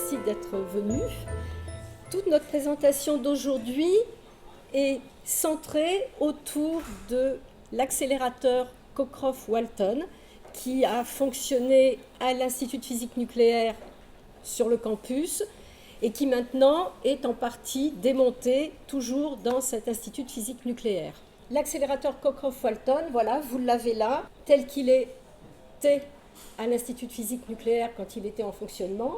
merci d'être venu. Toute notre présentation d'aujourd'hui est centrée autour de l'accélérateur Cockcroft-Walton qui a fonctionné à l'Institut de physique nucléaire sur le campus et qui maintenant est en partie démonté toujours dans cet Institut de physique nucléaire. L'accélérateur Cockcroft-Walton, voilà, vous l'avez là, tel qu'il était à l'Institut de physique nucléaire quand il était en fonctionnement.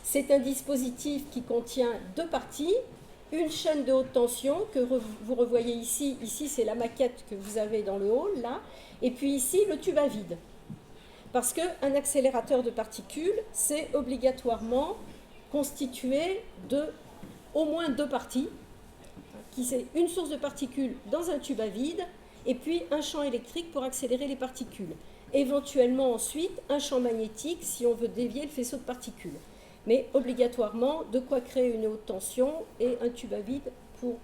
C'est un dispositif qui contient deux parties, une chaîne de haute tension que vous revoyez ici. Ici, c'est la maquette que vous avez dans le hall, là. Et puis ici, le tube à vide. Parce qu'un accélérateur de particules, c'est obligatoirement constitué de au moins deux parties, qui c'est une source de particules dans un tube à vide, et puis un champ électrique pour accélérer les particules. Éventuellement ensuite, un champ magnétique si on veut dévier le faisceau de particules. Mais obligatoirement, de quoi créer une haute tension et un tube à vide pour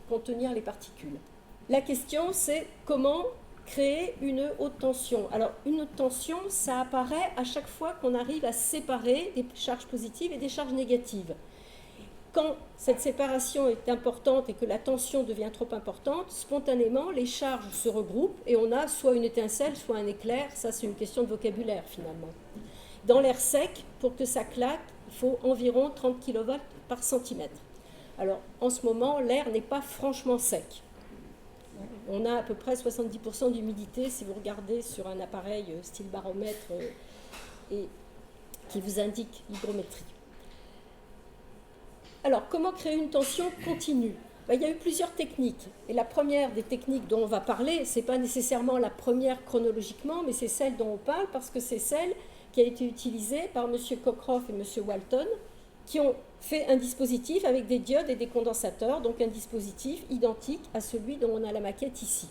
contenir les particules. La question, c'est comment créer une haute tension. Alors, une haute tension, ça apparaît à chaque fois qu'on arrive à séparer des charges positives et des charges négatives. Quand cette séparation est importante et que la tension devient trop importante, spontanément, les charges se regroupent et on a soit une étincelle, soit un éclair. Ça, c'est une question de vocabulaire, finalement. Dans l'air sec, pour que ça claque, il faut environ 30 kV par centimètre. Alors, en ce moment, l'air n'est pas franchement sec. On a à peu près 70% d'humidité si vous regardez sur un appareil style baromètre et qui vous indique l'hygrométrie. Alors, comment créer une tension continue ? Il y a eu plusieurs techniques. Et la première des techniques dont on va parler, ce n'est pas nécessairement la première chronologiquement, mais c'est celle dont on parle parce que c'est celle qui a été utilisée par M. Cockcroft et M. Walton, qui ont fait un dispositif avec des diodes et des condensateurs, donc un dispositif identique à celui dont on a la maquette ici.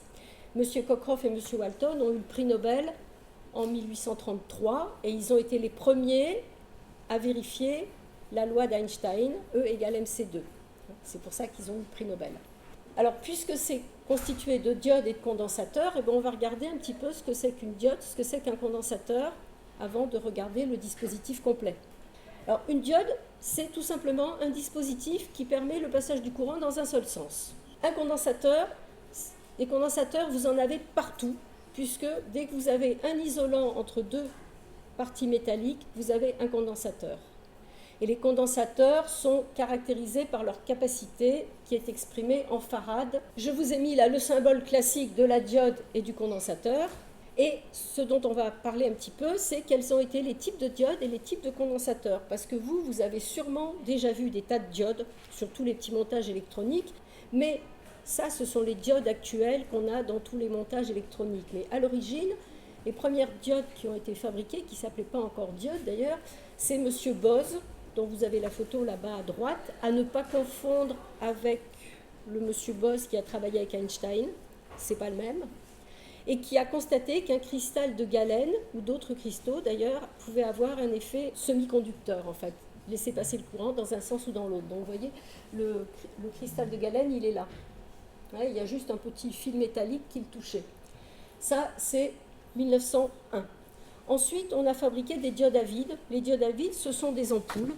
M. Cockcroft et M. Walton ont eu le prix Nobel en 1833 et ils ont été les premiers à vérifier la loi d'Einstein, E égale mc2. C'est pour ça qu'ils ont eu le prix Nobel. Alors, puisque c'est constitué de diodes et de condensateurs, on va regarder un petit peu ce que c'est qu'une diode, ce que c'est qu'un condensateur, avant de regarder le dispositif complet. Alors, une diode, c'est tout simplement un dispositif qui permet le passage du courant dans un seul sens. Un condensateur, les condensateurs, vous en avez partout, puisque dès que vous avez un isolant entre deux parties métalliques, vous avez un condensateur. Et les condensateurs sont caractérisés par leur capacité qui est exprimée en farad. Je vous ai mis là le symbole classique de la diode et du condensateur. Et ce dont on va parler un petit peu, c'est quels ont été les types de diodes et les types de condensateurs. Parce que vous avez sûrement déjà vu des tas de diodes sur tous les petits montages électroniques, mais ça, ce sont les diodes actuelles qu'on a dans tous les montages électroniques. Mais à l'origine, les premières diodes qui ont été fabriquées, qui ne s'appelaient pas encore diodes d'ailleurs, c'est M. Bose, dont vous avez la photo là-bas à droite, à ne pas confondre avec le M. Bose qui a travaillé avec Einstein, ce n'est pas le même, et qui a constaté qu'un cristal de galène, ou d'autres cristaux d'ailleurs, pouvait avoir un effet semi-conducteur en fait, laisser passer le courant dans un sens ou dans l'autre. Donc vous voyez, le cristal de galène, il est là. Ouais, il y a juste un petit fil métallique qui le touchait. Ça, c'est 1901. Ensuite, on a fabriqué des diodes à vide. Les diodes à vide, ce sont des ampoules.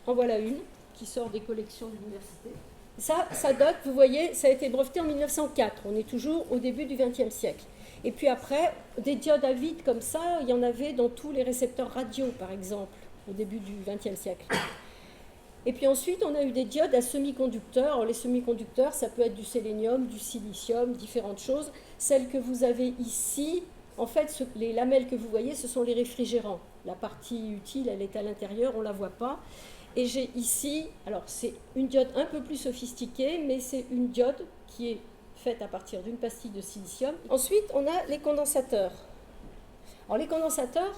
En voilà une qui sort des collections de l'université. Ça date, vous voyez, ça a été breveté en 1904. On est toujours au début du XXe siècle. Et puis après, des diodes à vide comme ça, il y en avait dans tous les récepteurs radio, par exemple, au début du XXe siècle. Et puis ensuite, on a eu des diodes à semi-conducteurs. Alors les semi-conducteurs, ça peut être du sélénium, du silicium, différentes choses. Celles que vous avez ici, en fait, les lamelles que vous voyez, ce sont les réfrigérants. La partie utile, elle est à l'intérieur, on ne la voit pas. Et j'ai ici, alors c'est une diode un peu plus sophistiquée, mais c'est une diode qui est faite à partir d'une pastille de silicium. Ensuite, on a les condensateurs. Alors les condensateurs,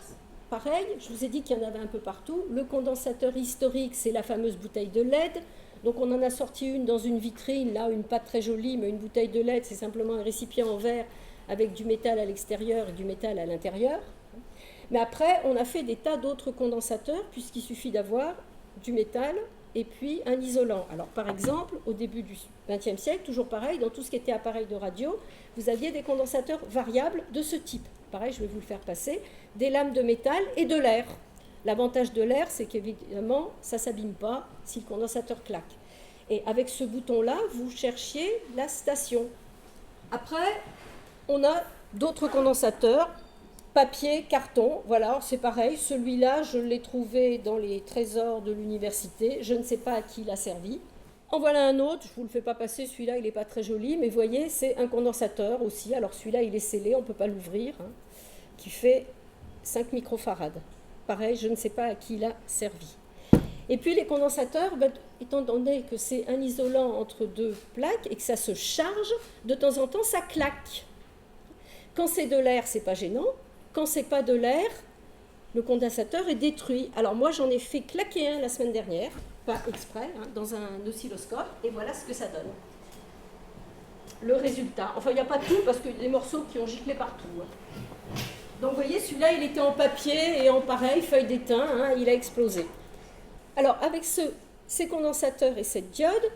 pareil, je vous ai dit qu'il y en avait un peu partout. Le condensateur historique, c'est la fameuse bouteille de LED. Donc on en a sorti une dans une vitrine, là, une pas très jolie, mais une bouteille de LED, c'est simplement un récipient en verre avec du métal à l'extérieur et du métal à l'intérieur. Mais après, on a fait des tas d'autres condensateurs, puisqu'il suffit d'avoir du métal et puis un isolant. Alors par exemple, au début du XXe siècle, toujours pareil, dans tout ce qui était appareil de radio, vous aviez des condensateurs variables de ce type. Pareil, je vais vous le faire passer, des lames de métal et de l'air. L'avantage de l'air, c'est qu'évidemment, ça ne s'abîme pas si le condensateur claque. Et avec ce bouton-là, vous cherchiez la station. Après, on a d'autres condensateurs, papier, carton, voilà, c'est pareil. Celui-là, je l'ai trouvé dans les trésors de l'université. Je ne sais pas à qui il a servi. En voilà un autre, je ne vous le fais pas passer, celui-là, il n'est pas très joli, mais vous voyez, c'est un condensateur aussi. Alors celui-là, il est scellé, on ne peut pas l'ouvrir, hein, qui fait 5 microfarades. Pareil, je ne sais pas à qui il a servi. Et puis les condensateurs, étant donné que c'est un isolant entre deux plaques et que ça se charge, de temps en temps, ça claque. Quand c'est de l'air, c'est pas gênant. Quand c'est pas de l'air, le condensateur est détruit. Alors moi, j'en ai fait claquer un la semaine dernière, pas exprès, hein, dans un oscilloscope, et voilà ce que ça donne. Le résultat. Enfin, il n'y a pas tout, parce qu'il y a des morceaux qui ont giclé partout. Hein. Donc vous voyez, celui-là, il était en papier et en pareil, feuille d'étain, hein, il a explosé. Alors, avec ces condensateurs et cette diode,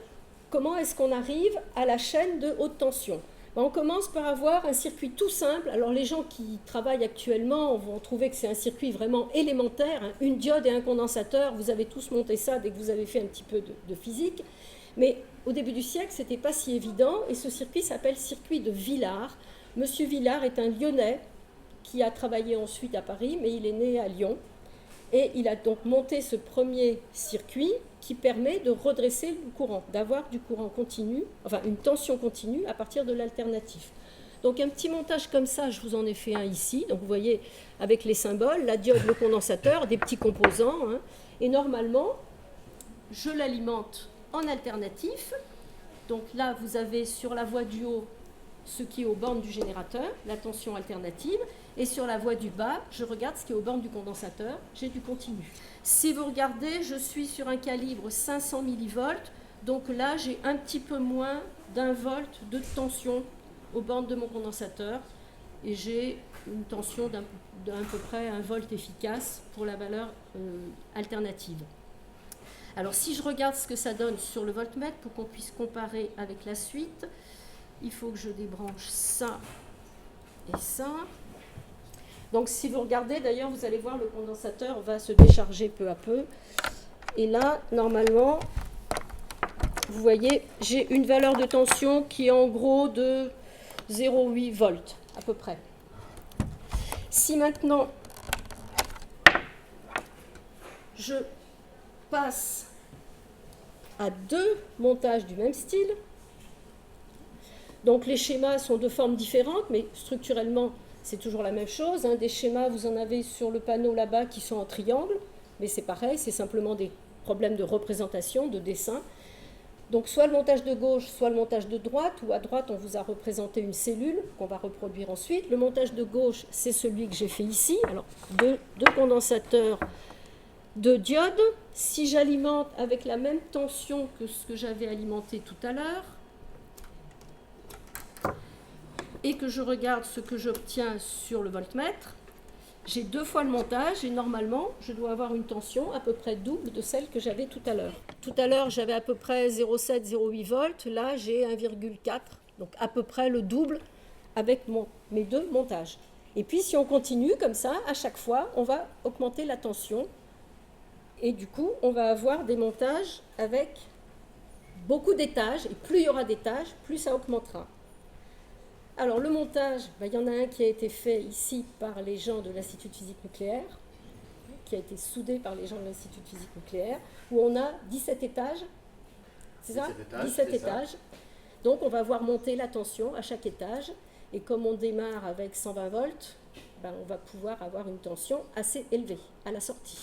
comment est-ce qu'on arrive à la chaîne de haute tension ? On commence par avoir un circuit tout simple. Alors, les gens qui travaillent actuellement vont trouver que c'est un circuit vraiment élémentaire. Hein. Une diode et un condensateur, vous avez tous monté ça dès que vous avez fait un petit peu de physique. Mais au début du siècle, ce n'était pas si évident. Et ce circuit s'appelle circuit de Villard. Monsieur Villard est un Lyonnais qui a travaillé ensuite à Paris, mais il est né à Lyon. Et il a donc monté ce premier circuit qui permet de redresser le courant, d'avoir du courant continu, enfin une tension continue à partir de l'alternatif. Donc un petit montage comme ça, je vous en ai fait un ici. Donc vous voyez avec les symboles, la diode, le condensateur, des petits composants. Hein, et normalement, je l'alimente en alternatif. Donc là, vous avez sur la voie du haut ce qui est aux bornes du générateur, la tension alternative, et sur la voie du bas, je regarde ce qui est aux bornes du condensateur, j'ai du continu. Si vous regardez, je suis sur un calibre 500 millivolts, donc là j'ai un petit peu moins d'1 volt de tension aux bornes de mon condensateur, et j'ai une tension d'à peu près 1 volt efficace pour la valeur alternative. Alors si je regarde ce que ça donne sur le voltmètre, pour qu'on puisse comparer avec la suite, il faut que je débranche ça et ça. Donc si vous regardez, d'ailleurs, vous allez voir, le condensateur va se décharger peu à peu. Et là, normalement, vous voyez, j'ai une valeur de tension qui est en gros de 0,8 volts, à peu près. Si maintenant, je passe à 2 montages du même style, donc les schémas sont de formes différentes, mais structurellement, c'est toujours la même chose. Hein. Des schémas, vous en avez sur le panneau là-bas qui sont en triangle, mais c'est pareil, c'est simplement des problèmes de représentation, de dessin. Donc soit le montage de gauche, soit le montage de droite, ou à droite, on vous a représenté une cellule qu'on va reproduire ensuite. Le montage de gauche, c'est celui que j'ai fait ici. Alors, deux condensateurs de diode. Si j'alimente avec la même tension que ce que j'avais alimenté tout à l'heure, et que je regarde ce que j'obtiens sur le voltmètre, j'ai 2 fois le montage et normalement, je dois avoir une tension à peu près double de celle que j'avais tout à l'heure. Tout à l'heure, j'avais à peu près 0,7-0,8 volts. Là, j'ai 1,4, donc à peu près le double avec mes 2 montages. Et puis, si on continue comme ça, à chaque fois, on va augmenter la tension. Et du coup, on va avoir des montages avec beaucoup d'étages. Et plus il y aura d'étages, plus ça augmentera. Alors le montage, il y en a un qui a été fait ici par les gens de l'Institut de physique nucléaire, qui a été soudé par les gens de l'Institut de physique nucléaire, où on a 17 étages, c'est ça ? 17 étages. Donc on va voir monter la tension à chaque étage, et comme on démarre avec 120 volts, on va pouvoir avoir une tension assez élevée à la sortie.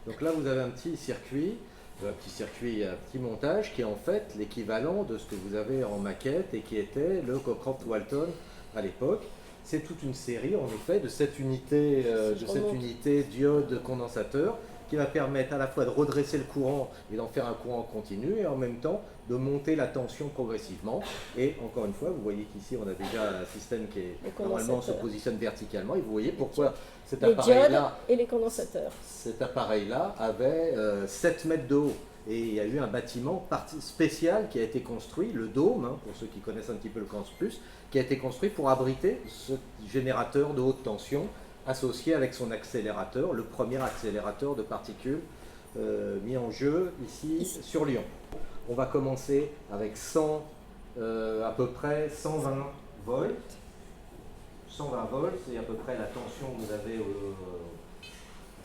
Donc là vous avez un petit circuit, un petit montage qui est en fait l'équivalent de ce que vous avez en maquette et qui était le Cockcroft-Walton à l'époque. C'est toute une série en effet de cette unité, diode condensateur qui va permettre à la fois de redresser le courant et d'en faire un courant continu et en même temps de monter la tension progressivement. Et encore une fois, vous voyez qu'ici on a déjà un système qui est normalement se positionne verticalement et vous voyez pourquoi cet appareil-là et les condensateurs. Cet appareil-là avait 7 mètres de haut. Et il y a eu un bâtiment spécial qui a été construit, le dôme, hein, pour ceux qui connaissent un petit peu le Campus, qui a été construit pour abriter ce générateur de haute tension associé avec son accélérateur, le premier accélérateur de particules mis en jeu ici sur Lyon. On va commencer avec 100, à peu près 120 volts. 120 volts, c'est à peu près la tension que vous avez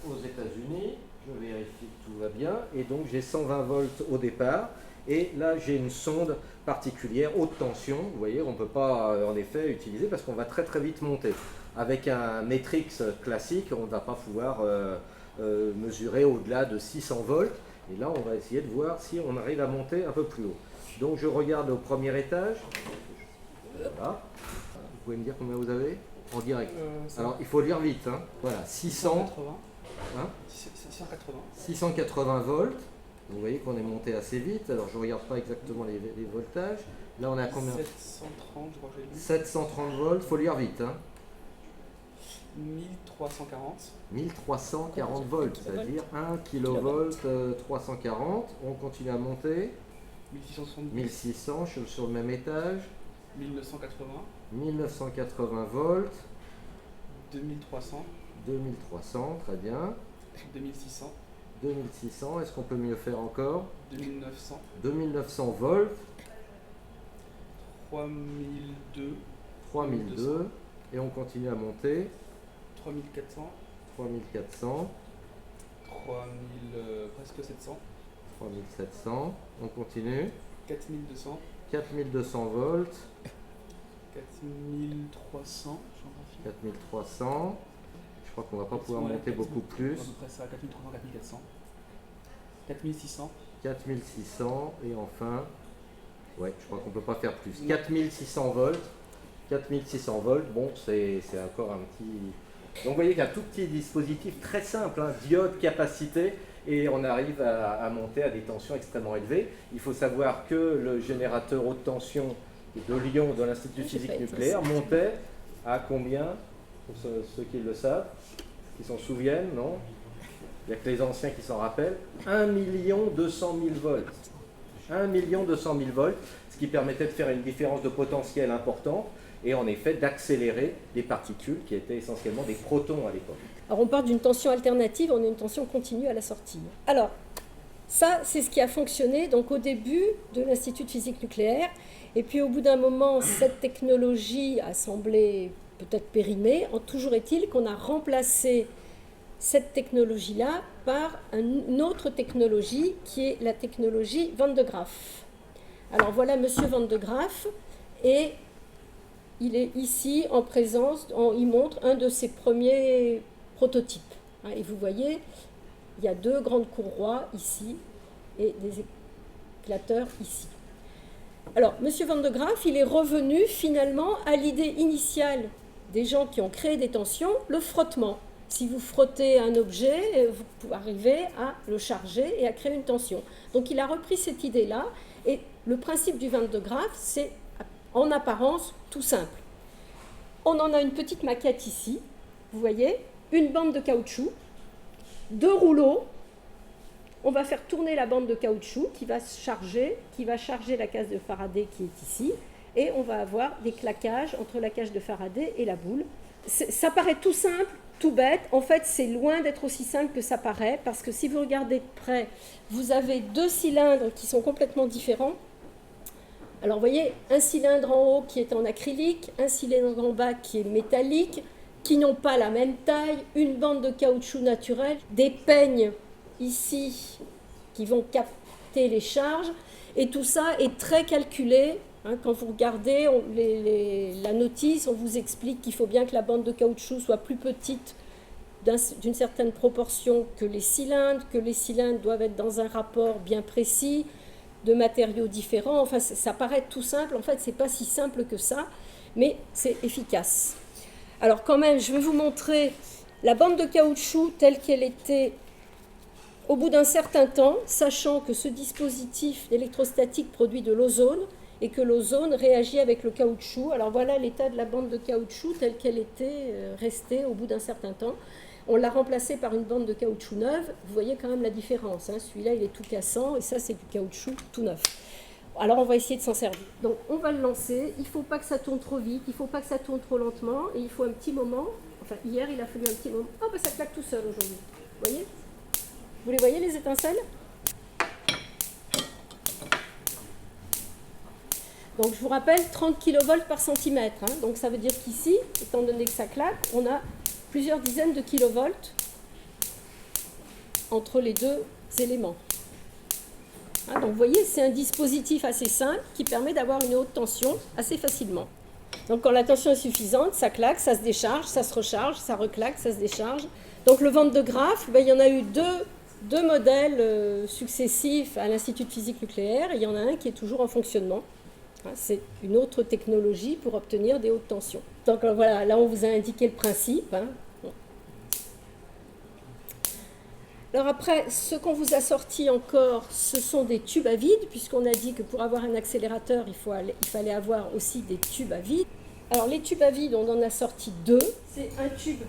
aux États-Unis. Je vérifie que tout va bien. Et donc j'ai 120 volts au départ. Et là j'ai une sonde particulière, haute tension. Vous voyez, on ne peut pas en effet utiliser parce qu'on va très très vite monter. Avec un Matrix classique, on ne va pas pouvoir mesurer au-delà de 600 volts. Et là, on va essayer de voir si on arrive à monter un peu plus haut. Donc je regarde au premier étage. Voilà. Vous pouvez me dire combien vous avez en direct? Alors il faut lire vite. Hein. Voilà, 680. Hein 680 volts. Vous voyez qu'on est monté assez vite. Alors je ne regarde pas exactement les voltages. Là on est à combien? 730, je crois que j'ai lu. 730 volts, il faut lire vite. Hein. 1340. 1340 volts, c'est-à-dire 1 kV 340. On continue à monter. 1670. 1600, je suis sur le même étage. 1980. 1980 volts. 2300. 2300, très bien. 2600. 2600, est-ce qu'on peut mieux faire encore? 2900. 2900 volts. 3002. 3002. Et on continue à monter. 3400. 3400. 3000, presque 700. 3700. On continue. 4200. 4200 volts. 4300. 4300. Je crois qu'on va pas pouvoir monter beaucoup plus. À peu près ça, 4300, 4400. 4600. 4600. Et enfin, ouais, je crois qu'on peut pas faire plus. 4600 volts. 4600 volts, bon, c'est encore un petit... Donc vous voyez qu'il y a un tout petit dispositif très simple, hein, diode, capacité, et on arrive à monter à des tensions extrêmement élevées. Il faut savoir que le générateur haute tension de Lyon, de l'Institut de physique nucléaire, montait à combien, pour ceux qui le savent, qui s'en souviennent, non? Il n'y a que les anciens qui s'en rappellent. 1 200 000 volts. 1 200 000 volts, ce qui permettait de faire une différence de potentiel importante, et en effet d'accélérer les particules qui étaient essentiellement des protons à l'époque. Alors on part d'une tension alternative, on a une tension continue à la sortie. Alors ça, c'est ce qui a fonctionné donc au début de l'Institut de physique nucléaire, et puis au bout d'un moment, cette technologie a semblé peut-être périmée. Toujours est-il qu'on a remplacé cette technologie-là par une autre technologie qui est la technologie Van de Graaff. Alors voilà Monsieur Van de Graaff, et il est ici en présence, il montre un de ses premiers prototypes. Et vous voyez, il y a deux grandes courroies ici et des éclateurs ici. Alors, M. Van de Graaff, il est revenu finalement à l'idée initiale des gens qui ont créé des tensions, le frottement. Si vous frottez un objet, vous pouvez arriver à le charger et à créer une tension. Donc il a repris cette idée-là, et le principe du Van de Graaff, c'est en apparence tout simple. On en a une petite maquette ici, vous voyez, une bande de caoutchouc, deux rouleaux. On va faire tourner la bande de caoutchouc qui va charger la cage de Faraday qui est ici, et on va avoir des claquages entre la cage de Faraday et la boule. Ça paraît tout simple, tout bête. En fait, c'est loin d'être aussi simple que ça paraît, parce que si vous regardez de près, vous avez deux cylindres qui sont complètement différents. Alors, vous voyez, un cylindre en haut qui est en acrylique, un cylindre en bas qui est métallique, qui n'ont pas la même taille, une bande de caoutchouc naturel, des peignes ici qui vont capter les charges, et tout ça est très calculé. Quand vous regardez la notice, on vous explique qu'il faut bien que la bande de caoutchouc soit plus petite d'une certaine proportion que les cylindres doivent être dans un rapport bien précis, de matériaux différents. Enfin, ça paraît tout simple. En fait, ce n'est pas si simple que ça, mais c'est efficace. Alors quand même, je vais vous montrer la bande de caoutchouc telle qu'elle était au bout d'un certain temps, sachant que ce dispositif électrostatique produit de l'ozone et que l'ozone réagit avec le caoutchouc. Alors voilà l'état de la bande de caoutchouc telle qu'elle était restée au bout d'un certain temps. On l'a remplacée par une bande de caoutchouc neuve. Vous voyez quand même la différence. Celui-là, il est tout cassant, et ça, c'est du caoutchouc tout neuf. Alors, on va essayer de s'en servir. Donc, on va le lancer. Il ne faut pas que ça tourne trop vite, il ne faut pas que ça tourne trop lentement, et il faut un petit moment, Enfin, hier, il a fallu un petit moment. Oh, ben ça claque tout seul aujourd'hui. Vous voyez? Vous les voyez, les étincelles? Donc, je vous rappelle, 30 kV par centimètre. Hein. Donc, ça veut dire qu'ici, étant donné que ça claque, on a plusieurs dizaines de kilovolts entre les deux éléments. Hein, donc, vous voyez, c'est un dispositif assez simple qui permet d'avoir une haute tension assez facilement. Donc, quand la tension est suffisante, ça claque, ça se décharge, ça se recharge, ça reclaque, ça se décharge. Donc, le Van de Graaff, ben, il y en a eu deux modèles successifs à l'Institut de physique nucléaire, et il y en a un qui est toujours en fonctionnement. Hein, c'est une autre technologie pour obtenir des hautes tensions. Donc, voilà, là, on vous a indiqué le principe. Hein. Alors après, ce qu'on vous a sorti encore, ce sont des tubes à vide, puisqu'on a dit que pour avoir un accélérateur, il fallait avoir aussi des tubes à vide. Alors les tubes à vide, on en a sorti deux. C'est un tube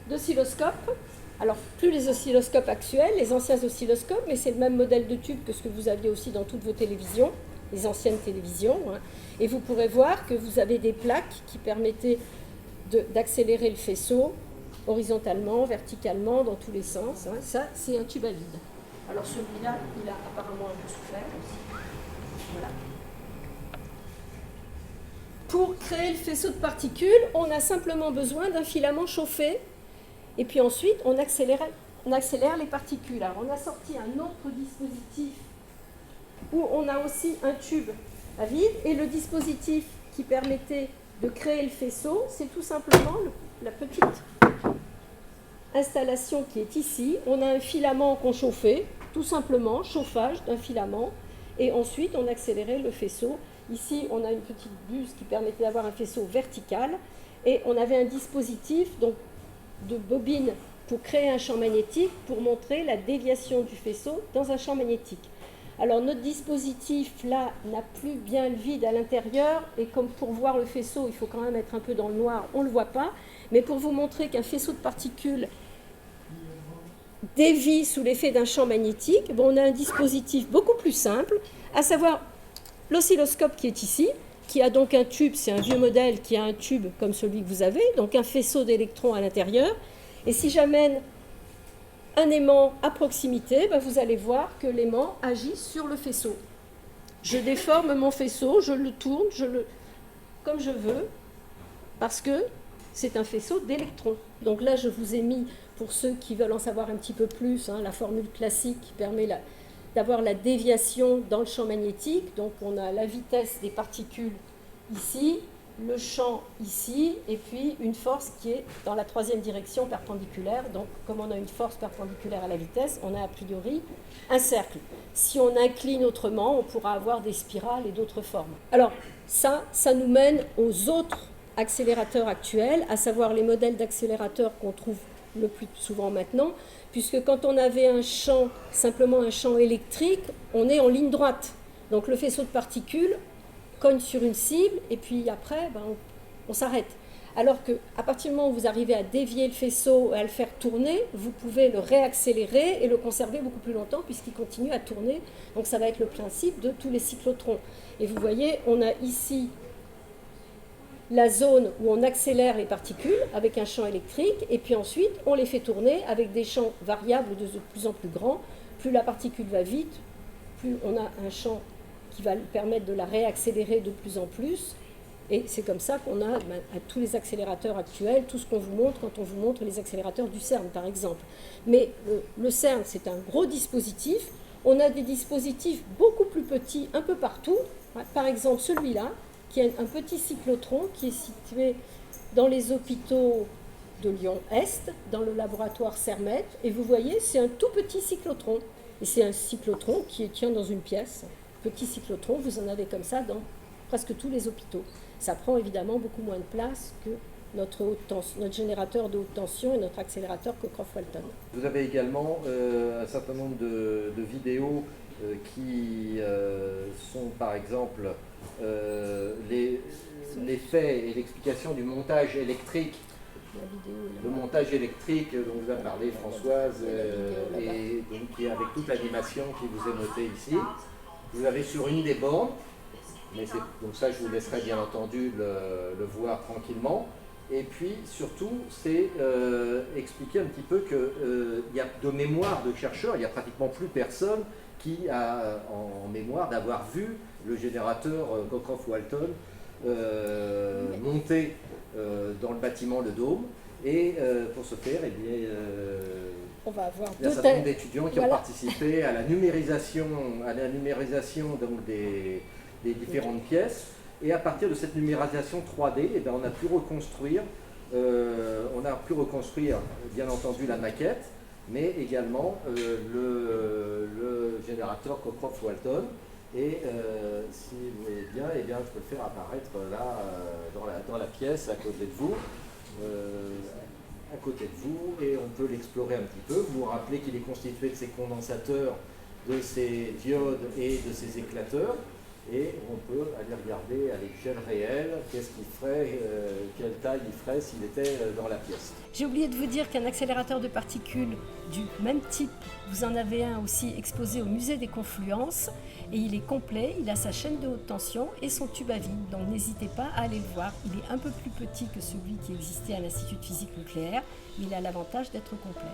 d'oscilloscope. Alors plus les oscilloscopes actuels, les anciens oscilloscopes, mais c'est le même modèle de tube que ce que vous aviez aussi dans toutes vos télévisions, les anciennes télévisions. Hein. Et vous pourrez voir que vous avez des plaques qui permettaient d'accélérer le faisceau, horizontalement, verticalement, dans tous les sens. Hein. Ça, c'est un tube à vide. Alors celui-là, il a apparemment un peu souffert aussi. Voilà. Pour créer le faisceau de particules, on a simplement besoin d'un filament chauffé. Et puis ensuite, on accélère les particules. Alors on a sorti un autre dispositif où on a aussi un tube à vide. Et le dispositif qui permettait de créer le faisceau, c'est tout simplement la petite installation qui est ici. On a un filament qu'on chauffait, tout simplement, chauffage d'un filament, et ensuite on accélérait le faisceau. Ici, on a une petite buse qui permettait d'avoir un faisceau vertical, et on avait un dispositif donc, de bobine pour créer un champ magnétique, pour montrer la déviation du faisceau dans un champ magnétique. Alors notre dispositif là n'a plus bien le vide à l'intérieur, et comme pour voir le faisceau, il faut quand même être un peu dans le noir, on ne le voit pas. Mais pour vous montrer qu'un faisceau de particules dévie sous l'effet d'un champ magnétique, on a un dispositif beaucoup plus simple, à savoir l'oscilloscope qui est ici, qui a donc un tube, c'est un vieux modèle qui a un tube comme celui que vous avez, donc un faisceau d'électrons à l'intérieur. Et si j'amène un aimant à proximité, vous allez voir que l'aimant agit sur le faisceau. Je déforme mon faisceau, je le tourne, comme je veux, parce que c'est un faisceau d'électrons. Donc là, je vous ai mis, pour ceux qui veulent en savoir un petit peu plus, hein, la formule classique qui permet d'avoir la déviation dans le champ magnétique. Donc on a la vitesse des particules ici, le champ ici, et puis une force qui est dans la troisième direction perpendiculaire. Donc comme on a une force perpendiculaire à la vitesse, on a a priori un cercle. Si on incline autrement, on pourra avoir des spirales et d'autres formes. Alors ça nous mène aux autres accélérateurs actuels, à savoir les modèles d'accélérateurs qu'on trouve le plus souvent maintenant, puisque quand on avait un champ, simplement un champ électrique, on est en ligne droite. Donc le faisceau de particules cogne sur une cible, et puis après, on s'arrête. Alors qu'à partir du moment où vous arrivez à dévier le faisceau et à le faire tourner, vous pouvez le réaccélérer et le conserver beaucoup plus longtemps, puisqu'il continue à tourner. Donc ça va être le principe de tous les cyclotrons. Et vous voyez, on a ici la zone où on accélère les particules avec un champ électrique, et puis ensuite on les fait tourner avec des champs variables de plus en plus grands. Plus la particule va vite, plus on a un champ qui va permettre de la réaccélérer de plus en plus. Et c'est comme ça qu'on a à tous les accélérateurs actuels, tout ce qu'on vous montre quand on vous montre les accélérateurs du CERN par exemple. Mais le CERN, c'est un gros dispositif. On a des dispositifs beaucoup plus petits un peu partout. Par exemple celui-là, qui est un petit cyclotron qui est situé dans les hôpitaux de Lyon-Est, dans le laboratoire CERMET. Et vous voyez, c'est un tout petit cyclotron. Et c'est un cyclotron qui tient dans une pièce. Petit cyclotron, vous en avez comme ça dans presque tous les hôpitaux. Ça prend évidemment beaucoup moins de place que notre générateur de haute tension et notre accélérateur Cockcroft-Walton. Vous avez également un certain nombre de vidéos qui sont par exemple l'effet et l'explication du montage électrique. Le montage électrique dont vous a parlé Françoise, et donc qui est avec toute l'animation qui vous est notée ici. Vous avez sur une des bornes, mais donc ça je vous laisserai bien entendu le voir tranquillement. Et puis surtout, c'est expliquer un petit peu qu'il y a de mémoire de chercheurs, il n'y a pratiquement plus personne qui a en mémoire d'avoir vu le générateur Cockcroft-Walton monter dans le bâtiment Le Dôme. Et pour ce faire, eh bien, On va avoir il y a un deux certain nombre d'étudiants qui ont Voilà. participé à la numérisation donc, des différentes pièces. Et à partir de cette numérisation 3D, eh bien, on a pu reconstruire, bien entendu la maquette, mais également le générateur Cockcroft-Walton. Et si vous voyez bien, eh bien, je peux le faire apparaître là dans la pièce à côté de vous. Et on peut l'explorer un petit peu. Vous vous rappelez qu'il est constitué de ces condensateurs, de ces diodes et de ces éclateurs. Et on peut aller regarder à l'échelle réelle qu'est-ce qu'il ferait, quelle taille il ferait s'il était dans la pièce. J'ai oublié de vous dire qu'un accélérateur de particules du même type, vous en avez un aussi exposé au musée des Confluences et il est complet, il a sa chaîne de haute tension et son tube à vide, donc n'hésitez pas à aller le voir. Il est un peu plus petit que celui qui existait à l'Institut de physique nucléaire, mais il a l'avantage d'être complet.